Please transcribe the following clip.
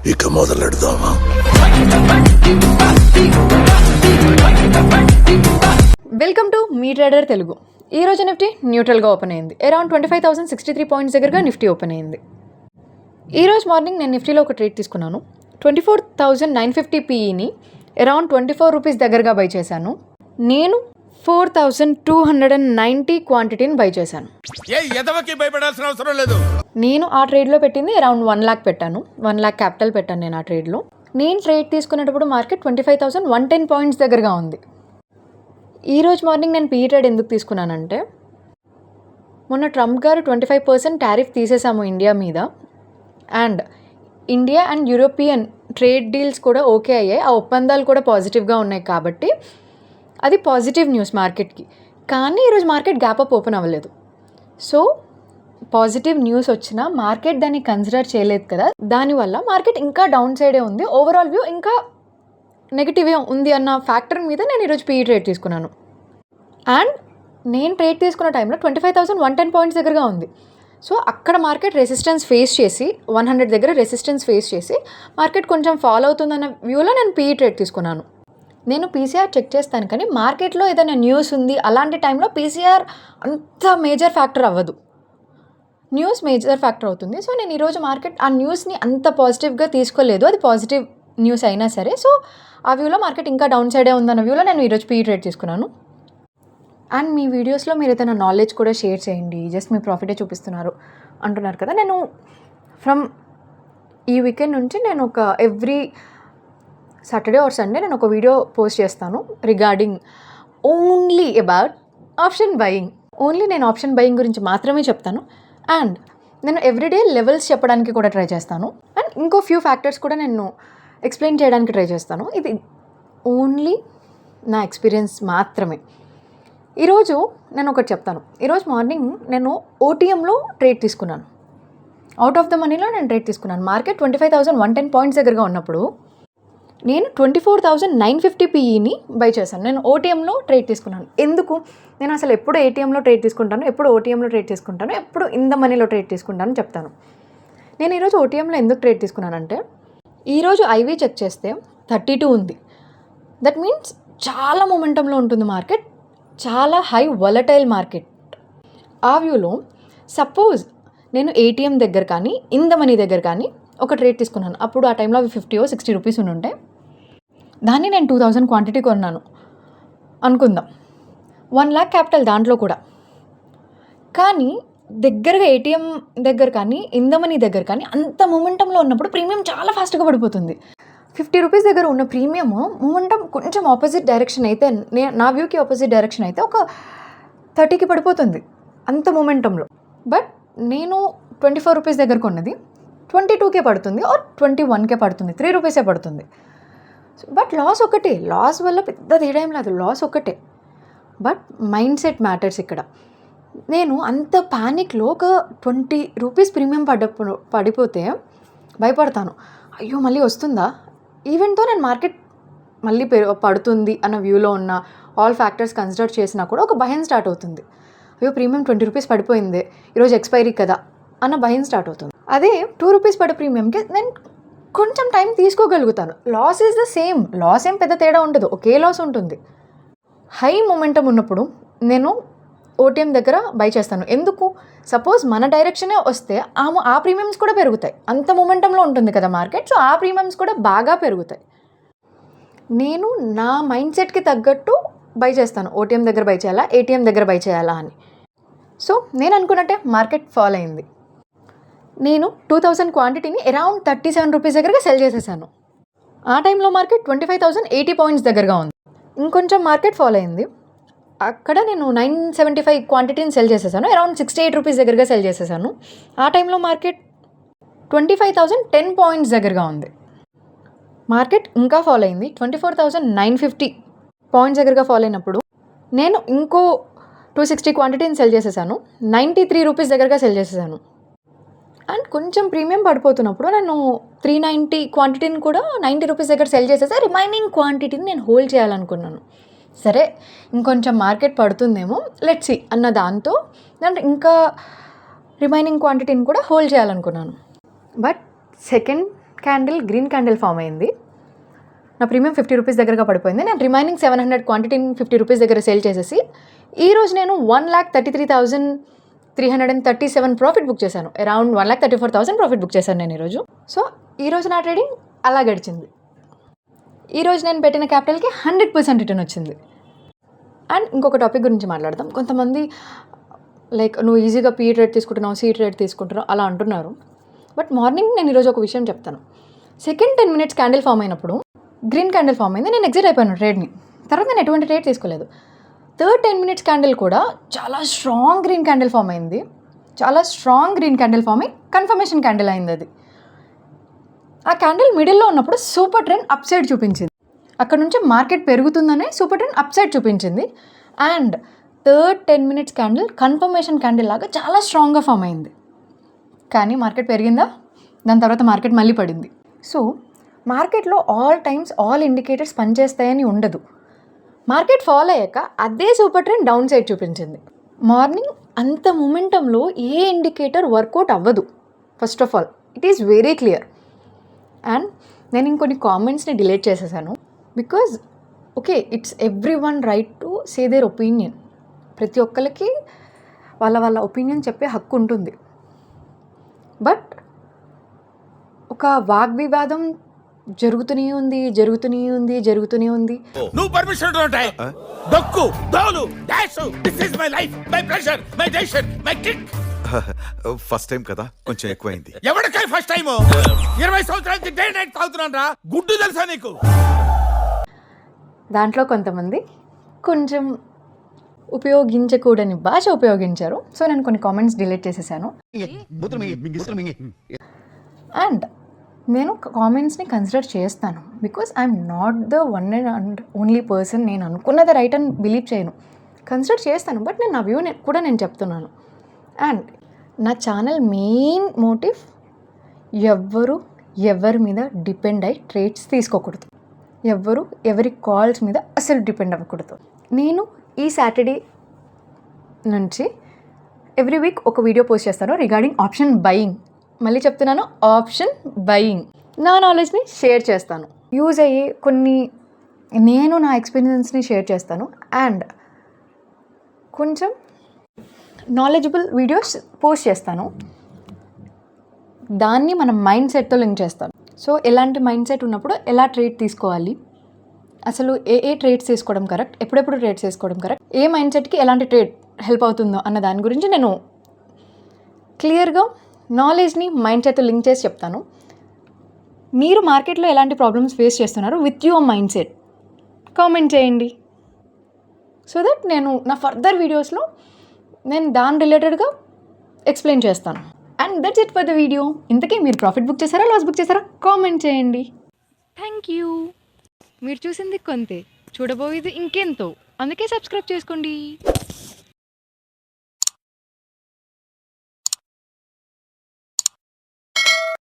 ఇక మొదలెడదామా? Welcome to మీ ట్రేడర్ తెలుగు. ఈరోజు నిఫ్టీ న్యూట్రల్గా ఓపెన్ అయింది. అరౌండ్ 25,063 పాయింట్స్ దగ్గరగా నిఫ్టీ ఓపెన్ అయింది. ఈరోజు మార్నింగ్ నేను నిఫ్టీలో ఒక ట్రేడ్ తీసుకున్నాను. 24,950 పీఈని అరౌండ్ 24 రూపీస్ దగ్గరగా బై చేశాను. నేను 4,290 క్వాంటిటీని బై చేశాను. భయపడాల్సిన అవసరం లేదు. నేను ఆ ట్రేడ్లో పెట్టింది అరౌండ్ 1 lakh పెట్టాను. 1 lakh క్యాపిటల్ పెట్టాను నేను ఆ ట్రేడ్లో. నేను ట్రేడ్ తీసుకునేటప్పుడు మార్కెట్ 25,110 పాయింట్స్ దగ్గరగా ఉంది. ఈరోజు మార్నింగ్ నేను పీ ట్రేడ్ ఎందుకు తీసుకున్నానంటే, మొన్న ట్రంప్ గారు 25% టారిఫ్ తీసేసాము ఇండియా మీద, and India and European trade deals కూడా ఓకే అయ్యాయి. ఆ ఒప్పందాలు కూడా పాజిటివ్గా ఉన్నాయి కాబట్టి అది పాజిటివ్ న్యూస్ మార్కెట్కి. కానీ ఈరోజు మార్కెట్ గ్యాప్ అప్ ఓపెన్ అవ్వలేదు. సో పాజిటివ్ న్యూస్ వచ్చినా మార్కెట్ దాన్ని కన్సిడర్ చేయలేదు కదా, దానివల్ల మార్కెట్ ఇంకా డౌన్ సైడే ఉంది. ఓవరాల్ వ్యూ ఇంకా నెగిటివే ఉంది అన్న ఫ్యాక్టర్ మీద నేను ఈరోజు పీ ట్రేడ్ తీసుకున్నాను. అండ్ నేను ట్రేడ్ తీసుకున్న టైంలో 25,110 పాయింట్స్ దగ్గరగా ఉంది. సో అక్కడ మార్కెట్ రెసిస్టెన్స్ ఫేస్ చేసి 100 దగ్గర రెసిస్టెన్స్ ఫేస్ చేసి మార్కెట్ కొంచెం ఫాలో అవుతుందన్న వ్యూలో నేను పీ ట్రేడ్ తీసుకున్నాను. నేను పీసీఆర్ చెక్ చేస్తాను, కానీ మార్కెట్లో ఏదైనా న్యూస్ ఉంది అలాంటి టైంలో పీసీఆర్ అంత మేజర్ ఫ్యాక్టర్ అవ్వదు, న్యూస్ మేజర్ ఫ్యాక్టర్ అవుతుంది. సో నేను ఈరోజు మార్కెట్ ఆ న్యూస్ని అంత పాజిటివ్గా తీసుకోలేదు, అది పాజిటివ్ న్యూస్ అయినా సరే. సో ఆ వ్యూలో మార్కెట్ ఇంకా డౌన్ సైడే ఉందన్న వ్యూలో నేను ఈరోజు పీ ట్రేడ్ తీసుకున్నాను. అండ్ మీ వీడియోస్లో మీరు ఏదైనా నాలెడ్జ్ కూడా షేర్ చేయండి, జస్ట్ మీ ప్రాఫిటే చూపిస్తున్నారు అంటున్నారు కదా. నేను ఫ్రమ్ ఈ వీకెండ్ నుంచి నేను ఒక ఎవ్రీ సాటర్డే ఆర్ సండే నేను ఒక వీడియో పోస్ట్ చేస్తాను regarding only about option buying. Only నేను ఆప్షన్ బయింగ్ గురించి మాత్రమే చెప్తాను. అండ్ నేను ఎవ్రీడే లెవెల్స్ చెప్పడానికి కూడా ట్రై చేస్తాను. అండ్ ఇంకో ఫ్యూ ఫ్యాక్టర్స్ కూడా నేను ఎక్స్ప్లెయిన్ చేయడానికి ట్రై చేస్తాను. ఇది ఓన్లీ నా ఎక్స్పీరియన్స్ మాత్రమే. ఈరోజు నేను ఒకటి చెప్తాను. ఈరోజు మార్నింగ్ నేను ఓటీఎంలో ట్రేడ్ తీసుకున్నాను. అవుట్ ఆఫ్ ద మనీలో నేను ట్రేడ్ తీసుకున్నాను. మార్కెట్ 25,110 పాయింట్స్ దగ్గరగా ఉన్నప్పుడు నేను 24,950 పీఈని బై చేశాను. నేను ఓటీఎంలో ట్రేడ్ తీసుకున్నాను. ఎందుకు? నేను అసలు ఎప్పుడు ఏటీఎంలో ట్రేడ్ తీసుకుంటాను, ఎప్పుడు ఓటీఎంలో ట్రేడ్ తీసుకుంటాను, ఎప్పుడు ఇన్ ద మనీలో ట్రేడ్ తీసుకుంటాను చెప్తాను. నేను ఈరోజు ఓటీఎంలో ఎందుకు ట్రేడ్ తీసుకున్నానంటే, ఈరోజు ఐవీ చెక్ చేస్తే 32 ఉంది. దట్ మీన్స్ చాలా మొమెంటంలో ఉంటుంది మార్కెట్, చాలా హై వలటైల్ మార్కెట్. ఆ వ్యూలో సపోజ్ నేను ఏటీఎం దగ్గర కానీ ఇన్ ద మనీ దగ్గర కానీ ఒక ట్రేడ్ తీసుకున్నాను. అప్పుడు ఆ టైంలో అవి 50 or 60 రూపీస్ ఉంటే దాన్ని నేను 2,000 క్వాంటిటీ కొన్నాను అనుకుందాం. 1 lakh క్యాపిటల్ దాంట్లో కూడా. కానీ దగ్గరగా ఏటీఎం దగ్గర కానీ ఇన్ ద మనీ దగ్గర కానీ అంత మొమెంటంలో ఉన్నప్పుడు ప్రీమియం చాలా ఫాస్ట్గా పడిపోతుంది. 50 రూపీస్ దగ్గర ఉన్న ప్రీమియం మొమెంటం కొంచెం ఆపోజిట్ డైరెక్షన్ అయితే, నా వ్యూకి ఆపోజిట్ డైరెక్షన్ అయితే ఒక 30కి పడిపోతుంది అంత మొమెంటంలో. బట్ నేను 24 రూపీస్ దగ్గర కొన్నది 22కే పడుతుంది ఆర్ 21కే పడుతుంది, 3 రూపీసే పడుతుంది. బట్ లాస్ ఒకటే, లాస్ వల్ల పెద్ద తేడా ఏం లేదు, లాస్ ఒకటే. బట్ మైండ్ సెట్ మ్యాటర్స్ ఇక్కడ. నేను అంత ప్యానిక్లో ఒక 20 రూపీస్ ప్రీమియం పడిపోతే భయపడతాను, అయ్యో మళ్ళీ వస్తుందా. ఈవెంట్తో నేను మార్కెట్ మళ్ళీ పడుతుంది అన్న వ్యూలో ఉన్న ఆల్ ఫ్యాక్టర్స్ కన్సిడర్ చేసినా కూడా ఒక భయం స్టార్ట్ అవుతుంది. అయ్యో ప్రీమియం 20 రూపీస్ పడిపోయింది, ఈరోజు ఎక్స్పైరీ కదా అన్న భయం స్టార్ట్ అవుతుంది. అదే 2 రూపీస్ పడే ప్రీమియంకి నేను కొంచెం టైం తీసుకోగలుగుతాను. Loss is the same, loss ఏం పెద్ద తేడా ఉండదు, ఒకే లాస్ ఉంటుంది. హై మొమెంటం ఉన్నప్పుడు నేను ఓటీఎం దగ్గర బై చేస్తాను. ఎందుకు? సపోజ్ మన డైరెక్షనే వస్తే ఆ ప్రీమియమ్స్ కూడా పెరుగుతాయి. అంత మొమెంటంలో ఉంటుంది కదా మార్కెట్, సో ఆ ప్రీమియమ్స్ కూడా బాగా పెరుగుతాయి. నేను నా మైండ్ సెట్కి తగ్గట్టు బై చేస్తాను. ఓటీఎం దగ్గర బై చేయాలా, ఏటీఎం దగ్గర బై చేయాలా అని. సో నేను అనుకున్నట్టే మార్కెట్ ఫాల్ అయింది. నేను 2,000 క్వాంటిటీని అరౌండ్ 37 రూపీస్ దగ్గరగా సెల్ చేసేసాను. ఆ టైంలో మార్కెట్ 25,080 పాయింట్స్ దగ్గరగా ఉంది. ఇంకొంచెం మార్కెట్ ఫాల్ అయింది. అక్కడ నేను 975 క్వాంటిటీని సెల్ చేసేసాను. అరౌండ్ 68 రూపీస్ దగ్గరగా సెల్ చేసేసాను. ఆ టైంలో మార్కెట్ 25,010 పాయింట్స్ దగ్గరగా ఉంది. మార్కెట్ ఇంకా ఫాల్ అయింది. 24,950 పాయింట్స్ దగ్గరగా ఫాల్ అయినప్పుడు నేను ఇంకో 260 క్వాంటిటీని సెల్ చేసేసాను. 93 రూపీస్ దగ్గరగా సెల్ చేసేసాను. అండ్ కొంచెం ప్రీమియం పడిపోతున్నప్పుడు నేను 390 క్వాంటిటీని కూడా 90 రూపీస్ దగ్గర సెల్ చేసేసి రిమైనింగ్ క్వాంటిటీని నేను హోల్డ్ చేయాలనుకున్నాను. సరే ఇంకొంచెం మార్కెట్ పడుతుందేమో లెట్స్ సీ అన్న దాంతో నేను ఇంకా రిమైనింగ్ క్వాంటిటీని కూడా హోల్డ్ చేయాలనుకున్నాను. But second candle green candle form అయింది. నా ప్రీమియం 50 రూపీస్ దగ్గరగా పడిపోయింది. నేను రిమైనింగ్ 700 క్వాంటిటీని 50 రూపీస్ దగ్గర సేల్ చేసేసి ఈరోజు నేను 1,33,337 ప్రాఫిట్ బుక్ చేశాను. అరౌండ్ 1,34,000 ప్రాఫిట్ బుక్ చేశాను నేను ఈరోజు. సో ఈరోజు నా ట్రేడింగ్ అలా గడిచింది. ఈరోజు నేను పెట్టిన క్యాపిటల్కి 100% రిటర్న్ వచ్చింది. అండ్ ఇంకొక టాపిక్ గురించి మాట్లాడదాం. కొంతమంది లైక్ నువ్వు ఈజీగా పీ ట్రేడ్ తీసుకుంటున్నావు, సీ ట్రేడ్ తీసుకుంటున్నావు అలా అంటున్నారు. బట్ మార్నింగ్ నేను ఈరోజు ఒక విషయం చెప్తాను. సెకండ్ 10 మినిట్స్ క్యాండిల్ ఫామ్ అయినప్పుడు గ్రీన్ క్యాండిల్ ఫామ్ అయింది. నేను ఎగ్జిట్ అయిపోయాను ట్రేడ్ని. తర్వాత నేను ఎటువంటి ట్రేడ్ తీసుకోలేదు. థర్డ్ 10 మినిట్స్ క్యాండిల్ కూడా చాలా స్ట్రాంగ్ గ్రీన్ క్యాండిల్ ఫామ్ అయింది. చాలా స్ట్రాంగ్ గ్రీన్ క్యాండిల్ ఫామ్ అయ్యి కన్ఫర్మేషన్ క్యాండిల్ అయింది అది. ఆ క్యాండిల్ మిడిల్లో ఉన్నప్పుడు సూపర్ ట్రెండ్ అప్ సైడ్ చూపించింది. అక్కడ నుంచి మార్కెట్ పెరుగుతుందనే సూపర్ ట్రెండ్ అప్ సైడ్ చూపించింది. And third 10 minutes candle confirmation candle లాగా చాలా స్ట్రాంగ్గా ఫామ్ అయింది. కానీ మార్కెట్ పెరిగిందా? దాని తర్వాత మార్కెట్ మళ్ళీ పడింది. సో మార్కెట్లో ఆల్ టైమ్స్ ఆల్ ఇండికేటర్స్ పనిచేస్తాయని ఉండదు. మార్కెట్ ఫాలో అయ్యాక అదే సూపర్ ట్రెండ్ డౌన్ సైడ్ చూపించింది. మార్నింగ్ అంత మొమెంటంలో ఏ ఇండికేటర్ వర్కౌట్ అవ్వదు. First of all it is very clear. And నేను ఇంకొన్ని కామెంట్స్ని డిలీట్ చేసేసాను. Because okay, it's every one right to say their opinion. ప్రతి ఒక్కరికి వాళ్ళ వాళ్ళ ఒపీనియన్ చెప్పే హక్కు ఉంటుంది. బట్ ఒక వాగ్వివాదం జరుగుతూనే ఉంది. నువ్వు పర్మిషన్ ఉంటాయి దొక్కు దోలు డాష్. This is my life, my pressure, my decision, my kick. First time కదా కొంచెం ఎక్కువైంది. ఎవరికై ఫస్ట్ టైం? 20 సంవత్సరాల నుంచి డే నైట్ తాగుతున్నాను రా. గుడ్డు తెలుసా నీకు? దాంట్లో కొంతమంది కొంచెం ఉపయోగించకూడని భాష ఉపయోగించారు. సో నేను కొన్ని కామెంట్స్ డిలీట్ చేసేసాను. అండ్ నేను కామెంట్స్ని కన్సిడర్ చేస్తాను. Because I'm not the one and only person. నేను అనుకున్నది రైట్ అని బిలీవ్ చేయను. కన్సిడర్ చేస్తాను, బట్ నేను నా వ్యూ కూడా నేను చెప్తున్నాను. అండ్ నా ఛానల్ మెయిన్ మోటివ్ ఎవరి మీద డిపెండ్ అయ్యి ట్రేడ్స్ తీసుకోకూడదు. ఎవరి కాల్స్ మీద అసలు డిపెండ్ అవ్వకూడదు. నేను ఈ సాటర్డే నుంచి ఎవ్రీ వీక్ ఒక వీడియో పోస్ట్ చేస్తాను రిగార్డింగ్ ఆప్షన్ బయింగ్. మళ్ళీ చెప్తున్నాను, ఆప్షన్ బయింగ్. నా నాలెడ్జ్ని షేర్ చేస్తాను. యూజ్ అయ్యే కొన్ని నేను నా ఎక్స్పీరియన్స్ని షేర్ చేస్తాను. అండ్ కొంచెం నాలెడ్జబుల్ వీడియోస్ పోస్ట్ చేస్తాను. దాన్ని మనం మైండ్ సెట్తో లింక్ చేస్తాను. సో ఎలాంటి మైండ్ సెట్ ఉన్నప్పుడు ఎలా ట్రేడ్ తీసుకోవాలి, అసలు ఏ ట్రేడ్స్ తీసుకోవడం కరెక్ట్, ఎప్పుడెప్పుడు ట్రేడ్స్ తీసుకోవడం కరెక్ట్, ఏ మైండ్ సెట్కి ఎలాంటి ట్రేడ్ హెల్ప్ అవుతుందో అన్న దాని గురించి నేను క్లియర్గా నాలెడ్జ్ని మైండ్ సెట్తో లింక్ చేసి చెప్తాను. మీరు మార్కెట్లో ఎలాంటి ప్రాబ్లమ్స్ ఫేస్ చేస్తున్నారు with your mind set comment చేయండి. సో దట్ నేను నా ఫర్దర్ వీడియోస్లో నేను దాని రిలేటెడ్గా ఎక్స్ప్లెయిన్ చేస్తాను. And that's it for the video. ఇంతకీ మీరు ప్రాఫిట్ బుక్ చేశారా, లాస్ బుక్ చేశారా? కామెంట్ చేయండి. Thank you. మీరు చూసింది కొంతే, చూడబోయేది ఇంకెంతో. అందుకే సబ్స్క్రైబ్ చేసుకోండి.